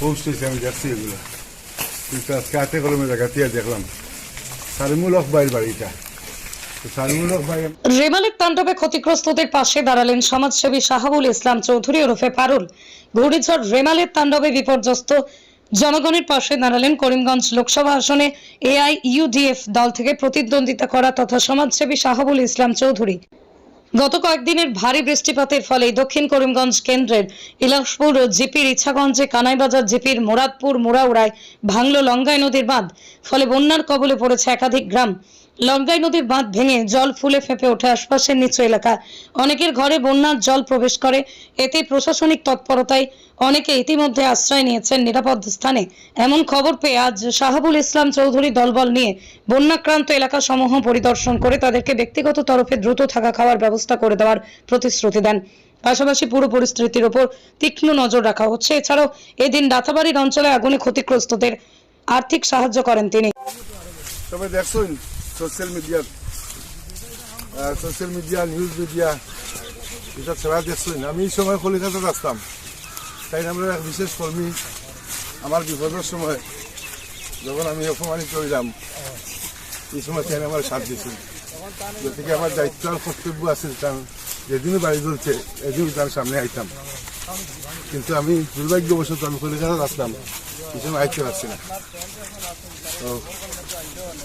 Post হয়েছে, আমি দেখছি এগুলো, কিন্তু আজকে হাতে কলমে জায়গাতে দেখলাম সারিমুল হক ভাইয়ের বাড়িটা। সারিমুল হক ভাই রেমালের তাণ্ডবে ক্ষতিগ্রস্তদের পাশে দাঁড়ালেন সমাজসেবী শাহাবুল ইসলাম চৌধুরী ওরফে পারুল। ঘূর্ণিঝড় রেমালের তাণ্ডবে বিপর্যস্ত জনগণের পাশে দাঁড়ালেন করিমগঞ্জ লোকসভা আসনে এআইইউডিএফ দল থেকে প্রতিদ্বন্দ্বিতা করা তথা সমাজসেবী শাহাবুল ইসলাম চৌধুরী। গত কয়েকদিনের ভারী বৃষ্টিপাতের ফলে দক্ষিণ করিমগঞ্জ কেন্দ্রের ইলাসপুর জিপির ইছাগঞ্জে, কানাইবাজার জিপির মুরাদপুর মুরাউড়ায় ভাঙল লঙ্গাই নদীর বাঁধ। ফলে বন্যার কবলে পড়েছে একাধিক গ্রাম। লঙ্গাই নদীর বাঁধ ভেঙে জল ফুলে ফেঁপে ওঠে আশপাশের নিচু এলাকা। অনেকের ঘরে বন্যার জল প্রবেশ করে। এতে প্রশাসনিক তৎপরতায় অনেকে ইতিমধ্যে আশ্রয় নিয়েছেন নিরাপদ স্থানে। এমন খবর পেয়ে আজ শাহাবুল ইসলাম চৌধুরী দলবল নিয়ে বন্যাক্রান্ত এলাকাসমূহ পরিদর্শন করে তাদেরকে ব্যক্তিগত তরফে দ্রুত থাকা খাওয়ার ব্যবস্থা করে দেওয়ার প্রতিশ্রুতি দেন। পাশাপাশি পুরো পরিস্থিতির উপর তীক্ষ্ণ নজর রাখা হচ্ছে। এছাড়াও এদিন রাতাবাড়ির অঞ্চলে আগুনে ক্ষতিগ্রস্তদের আর্থিক সাহায্য করেন তিনি। তবে দেখছেন সোশ্যাল মিডিয়া নিউজ মিডিয়া এটা ছাড়া দেখছেন, আমি এই সময় কলিকাতাতে আসতাম, তাই আমরা এক বিশেষ কর্মী আমার বিপদের সময় যখন আমি অপমানিত হইলাম, এই সময় তাই আমার সাথ দিয়েছিল। যেদিকে আমার দায়িত্ব আর কর্তব্য আছে, কারণ যেদিনও বাড়ি চলছে এদিন তার সামনে আইতাম, কিন্তু আমি দুর্ভাগ্যবশত আমি কলিকাতাতে আসলাম, এই সময় আইতে পারছি না। তো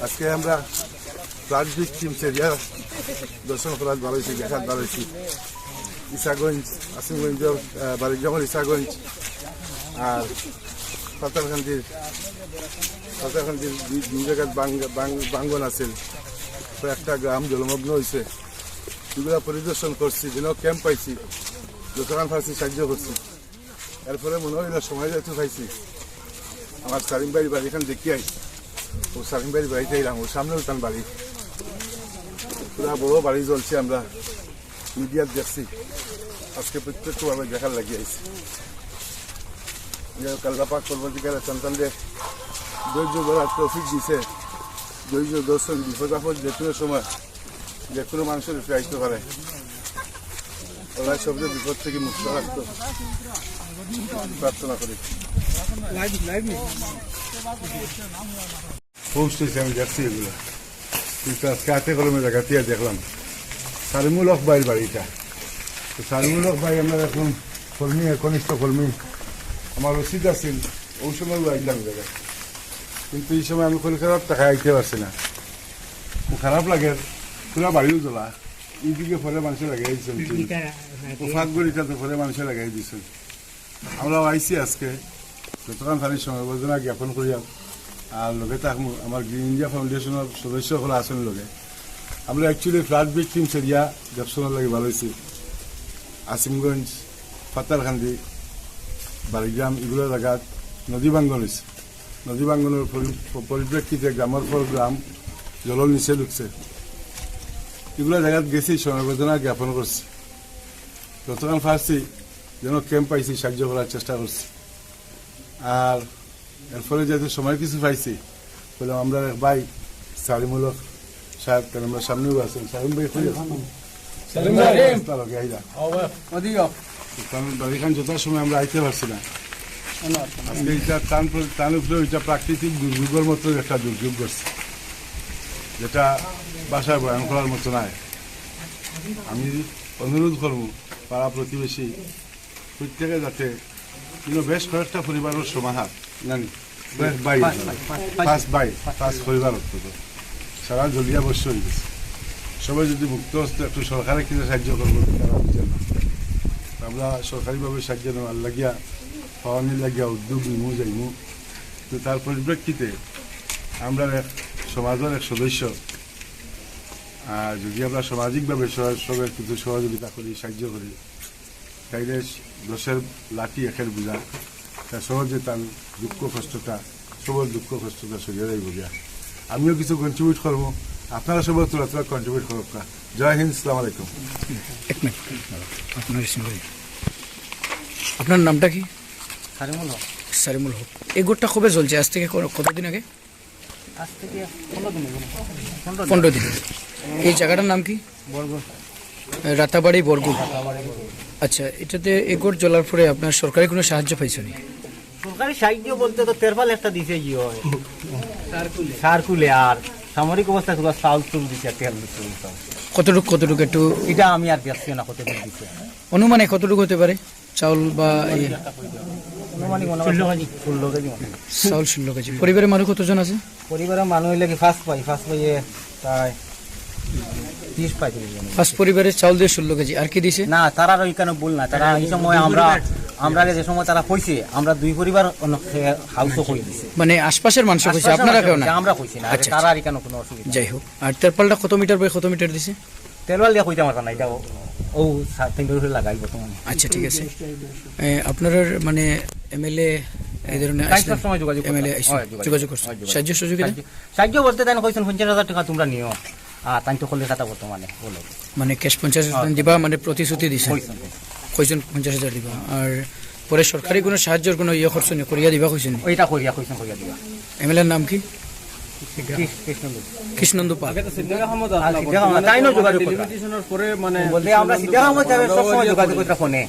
আজকে আমরা ফ্লাড ভিকটিম এরিয়া দর্শন করার ভালো হয়েছি, দেখার ভালো হয়েছি। ইসাগঞ্জ, আসিমগঞ্জের বাড়িজঙ্গল ইসাগঞ্জ আর পাতারকান্দির দুই জায়গায় বাঙ্গন আছে, একটা গ্রাম জলমগ্ন হয়েছে। এগুলা পরিদর্শন করছি, যেন ক্যাম্প পাইছি, যতক্ষণ পারছি সাহায্য করছি। এরপরে মনে হইল সময় যেহেতু পাইছি, আমার সালিম ভাইয়ের বাড়ি এখানে দেখি আইছি। ও সালিম ভাইয়ের বাড়িতে এলাম, ওর সামনেও তার বাড়ি, পুরা বড় বাড়ি জ্বলছে। আমরা মিডিয়ার দেখছি, আজকে প্রত্যক্ষভাবে দেখার লাগিয়ে আইছি। কাল্লাপাক পরবর্তীকালে সন্তানদের ধৈর্য ধরার তৌফিক দিছে, ধৈর্য দর্শন বিপদ আপদ যে কোনো সময় যে কোনো মানুষের উপরে আসতে পারে। ওরা সবচেয়ে বিপদ থেকে মুক্ত রাখতো প্রার্থনা করি। পোস্ট হয়েছে, আমি দেখছি এগুলো, কিন্তু আজকে হাতে কলমে জায়গাতে দেখলাম সারিমুল হক ভাইয়ের বাড়িটা। তো সারিমুল হক ভাই আমরা এখন কর্মী, কনিষ্ঠ কর্মী, আমার রসিদ আছেন, ওই সময় আইলাম জায়গায়, কিন্তু এই সময় আমি কলকাতার টাকা আইতে পারছি না। খারাপ লাগে, পুরা বাড়িও জ্বলা, এইদিকে পরে মানুষে লাগাই দিচ্ছেন, ফাঁকগুলিটা তো পরে মানুষে লাগাই দিচ্ছেন। আমরা আইসি আজকে যতক্ষণ খালি সমবেদনা জ্ঞাপন করিয়া, আর লগে থাকবো আমার গ্রিন ইন্ডিয়া ফাউন্ডেশনের সদস্যসকল আছেন লগে। আমরা অ্যাকচুয়ালি ফ্লাড ভিকটিম এরিয়া দেখশনের লাগে ভালো হয়েছি। আসিমগঞ্জ, পাতারকান্দি, বাড়িগ্রাম এগুলো জায়গাত নদী ভাঙ্গন হয়েছে। নদী ভাঙ্গনের পরিপ্রেক্ষিতে গ্রামের পর গ্রাম জলের নিচে ঢুকছে। এগুলো জায়গাত গেছি, সমবেদনা জ্ঞাপন করছি। যতক্ষণ পারছি যেন ক্যাম্প পাইছি সাহায্য করার চেষ্টা করছি। আর এর ফলে যেহেতু সময় কিছু পাইছি, বলে আমরা এক ভাই সালিমুল হক সাহেব, আমরা সামনেও আছেন, সালিম ভাই বাড়িখান যথার সময় আমরা আইতে পারছি না। তার উপরে ওইটা প্রাকৃতিক দুর্যোগের মতো একটা দুর্যোগ করছে, যেটা বাসায় বয়ান করার মতো নাই। আমি অনুরোধ করবো পাড়া প্রতিবেশী প্রত্যেকে যাতে বেশ কয়েকটা পরিবারের সমাহার পাঁচ পরিবার অন্তত সারা জলিয়া বর্ষ হয়ে গেছে। সবাই যদি মুক্ত হস্তে একটু সরকারের কিনে সাহায্য করবো, আমরা সরকারিভাবে সাহায্য নেওয়ার লাগিয়া, পাওয়ানির লাগিয়া উদ্যোগ নিমু যাইমু। তো তার পরিপ্রেক্ষিতে আমরা সমাজের এক সদস্য, যদি আমরা সামাজিকভাবে সবাই কিছু সহযোগিতা করি, সাহায্য করি, তাইলে দশের লাঠি একের বোঝা, তা সহজে তার দুঃখ কষ্টটা, সবার দুঃখ কষ্টটা সরিয়ে যাইব গিয়া। আমিও কিছু কন্ট্রিবিউট করবো, আপনারা সবাই তোলা কন্ট্রিবিউট করব। জয় হিন্দ, আসসালামু আলাইকুম। আপনার নামটা কি? সারিমুল হক। সারিমুল হক। এই গোটটা কবে চলছে? আজ থেকে কতদিন আগে? আজ থেকে 15 দিন। 15 দিন। এই জায়গাটার নাম কি? বরগুল, রাতাবাড়ি বরগুল। আচ্ছা, এটাতে এগোট জ্বলার পরে আপনার সরকারি কোনো সাহায্য পাইছেন? সরকারি সাহায্য বলতে তো তেরপাল একটা দিছে ইয়ে হয় সারকুলে আর সামরিক অবস্থায় শুধু চাউল চুল দিছে তেল দিছে কতটুকু একটু এটা আমি আর দেখছি না কত দিন দিছে অনুমানে কতটুকু হতে পারে চাউল বা আনুমানিক মনে হয় 16 কেজি মতো। চাউল 16 কেজি। পরিবারের মানুষ কতজন আছে? পরিবারের মানুষ হইলে কি ফার্স্ট পাইয়ে তাই 30 পাই ফার্স্ট পরিবারের চাউল দিয়ে 16 কেজি। আর কি দিছে? না তারা ওইখানে বল না তারা এই সময় আমরা যে সময় তারা কইছে আমরা দুই পরিবার হাউসও কই দিছে মানে আশপাশের মানুষ কইছে, আপনারা কেউ না? আমরা কইছি না আচ্ছা, তারা আর এখানে কোনো অসুবিধা যাই হোক। আর তেরপালটা কত মিটার বাই কত মিটার দিছে? তেলওয়াল দিয়া কইতে পারতাম না এটা ও 3 মিটার লাগাই বর্তমানে। আচ্ছা ঠিক আছে। আপনার মানে এমএলএ এই ধরনের কাজটার সময় যোগাযোগ এমএলএ যোগাযোগ করছে, সাহায্য সহযোগিতা? সাহায্য বলতে তাই কইছেন 50,000 টাকা তোমরা নিও আর তাই তো করলে কথা বর্তমানে বলো মানে ক্যাশ 50,000 দিবা, মানে প্রতিশ্রুতি দিছে কইছেন 50,000 দিবা। আর পরে সরকারি কোনো সাহায্যের কোনো ইয়ে খরচ নি করিয়া দিবা কইছেন? ওইটা কইয়া দিবা। এমএলএ নাম কি? কৃষ্ণন্দু পাল। তাই না যোগাযোগ বলতে আমরা সিধা কাম যাবে সব সময় যোগাযোগ করতে ফোনে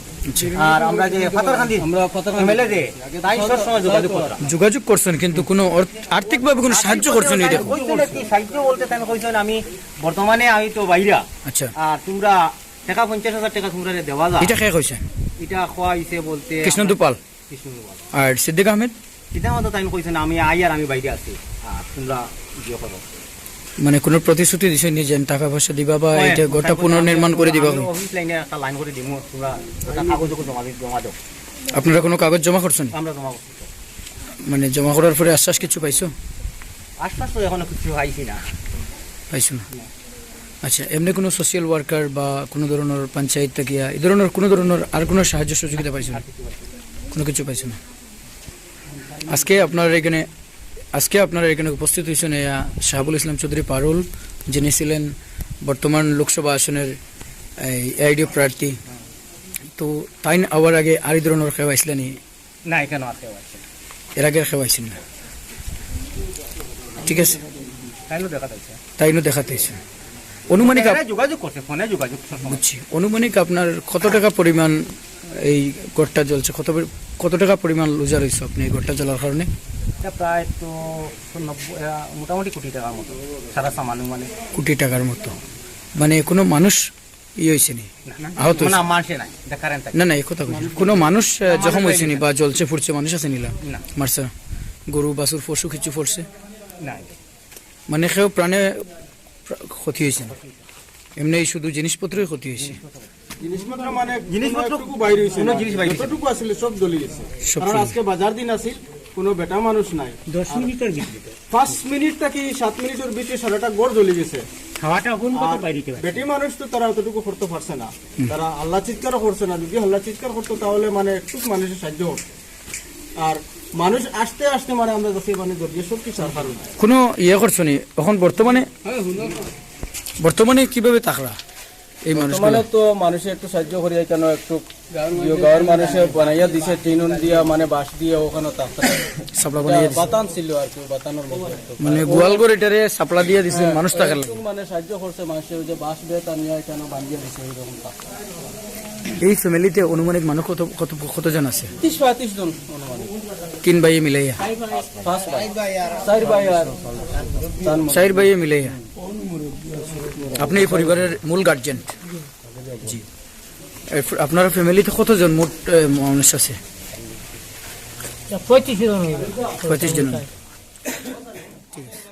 আর আমরা যে ফাতারখান্দি এমএলএ যে তাই সব সময় যোগাযোগ করছেন কিন্তু কোনো আর্থিকভাবে কোনো সাহায্য করছেন এটা? কইছেন কি সাহায্য বলতে তাই কইছেন আমি বর্তমানে আমি তো বাইরা। আচ্ছা। আর তোমরা টাকা 50,000 টাকা তোমরা দেওয়া যায় এটা কে কইছে? এটা খোয়াইছে বলতে কৃষ্ণন্দু পাল। আর সিদ্দিক আহমেদ সিধা মতো তাই কইছেন আমি আই আর আমি বাইরে আছি আর তোমরা ইয়ে করো মানে কোনো প্রতিশ্রুতি দিছে নি যে টাকা পয়সা দিবা বা এটা গোটা পুনর্নির্মাণ করে দিবা? অফিস লাইনে একটা লাইন করে দিমু তোমরা একটা কাগজ জমা দাও। আপনারা কোনো কাগজ জমা করছেন? আমরা জমা করছি। মানে জমা করার পরে আশ্বাস কিছু পাইছো? আশ্বাস তো এখনো কিছু পাইছি না। পাইছো না? আচ্ছা, এমনি কোনো সোশ্যাল ওয়ার্কার বা কোনো ধরনের পঞ্চায়েত থেকে এই ধরনের কোনো ধরনের আর কোনো সাহায্য সহযোগিতা পাইছো না? কোনো কিছু পাইছো না? আজকে আপনারা এখানে উপস্থিত হয়েছেন শাহাবুল ইসলাম চৌধুরী পারুল, যিনি ছিলেন বর্তমান লোকসভা আসনের এআইডিও প্রার্থী। তো তাই আবার আগে আর এই ধরনের খেওয়াইছিলেন? না এখানে আর খেওয়াইছে এর আগে খেওয়াইছেন না? ঠিক আছে, তাইনো দেখাতেছে। অনুমানিক যোগাযোগ করছে ফোনে যোগাযোগ বুঝছি। অনুমানিক আপনার কত টাকা পরিমাণ এই গড়টা জ্বলছে, কত টাকা পরিমাণ লুজার হয়েছে আপনি এই গড়টা জ্বলার কারণে? এটা প্রায় তো 90 মোটামুটি কোটি টাকার মতো সারা সামান মানে কোটি টাকার মতো। মানে কোনো মানুষ ইয়ে হয়েছে নি আহত হয়েছে? না মানুষে নাই দেখারেন না না এই কথা কইছি, কোনো মানুষ জখম হয়েছে নি বা জ্বলছে ফুটছে মানুষ আছে নিলা মারছে? গরু বাছুর পশু কিছু পড়ছে না? মানে কেউ প্রাণে ক্ষতি হয়েছে না, এমনি শুধু জিনিসপত্রের ক্ষতি হয়েছে? জিনিসপত্র মানে জিনিসপত্র জিনিসপত্র বাইরে হইছে কোনো জিনিস বাইরে হইছে। যতটুকু আসলে সব দলি গেছে। সব কারণ চলে আজকে বাজার দিন আছিল, কোনো বেটা মানুষ নাই। 10 মিনিটের ভিতরে 5 মিনিট থেকে 7 মিনিটের ভিতরে সারাটা গড় জ্বলে গেছে। খাওয়াটা কোন কত আর বাইরে বেটি মানুষ তো তারা অতটুকু করতে পারছে না, তারা আল্লাহ চিৎকারও করছে না। যদি আল্লাহ চিৎকার করতো তাহলে মানে একটু মানুষের সাহায্য হতো। আর মানুষ আসতে আসতে মানে আমরা কাছে মানে দরজা সব কিছু আর পারো না। কোনো ইয়ে করছো নি এখন বর্তমানে কিভাবে থাকলা এই মানুষ? মানে তো মানুষের একটু সাহায্য করিয়া কেন একটু গাঁয়ের মানুষে বানাইয়া দিছে টিন দিয়া মানে বাঁশ দিয়ে ওখানে সাপলা বানিয়ে দিছে, বাতান ছিল আর কি, বাতানোর মধ্যে মানে গোয়ালঘর এটারে সাপলা দিয়ে দিছে মানুষ থাকার লাগে। মানে সাহায্য করছে মানুষের যে বাঁশ বেত নিয়ে কেন বানিয়ে দিছে এইরকম থাকতো। এই ফ্যামিলিতে অনুমানিক মানুষ কতজন আছে? 30-35 জন অনুমানিক। 3 ভাই মিলাইয়া? 5 ভাই 4 ভাই আর 4 ভাই মিলাইয়া। আপনি এই পরিবারের মূল গার্জেন? জি। আপনার ফ্যামিলিতে কতজন মোট মানুষ আছে? 35 জন। 35 জন। ঠিক আছে।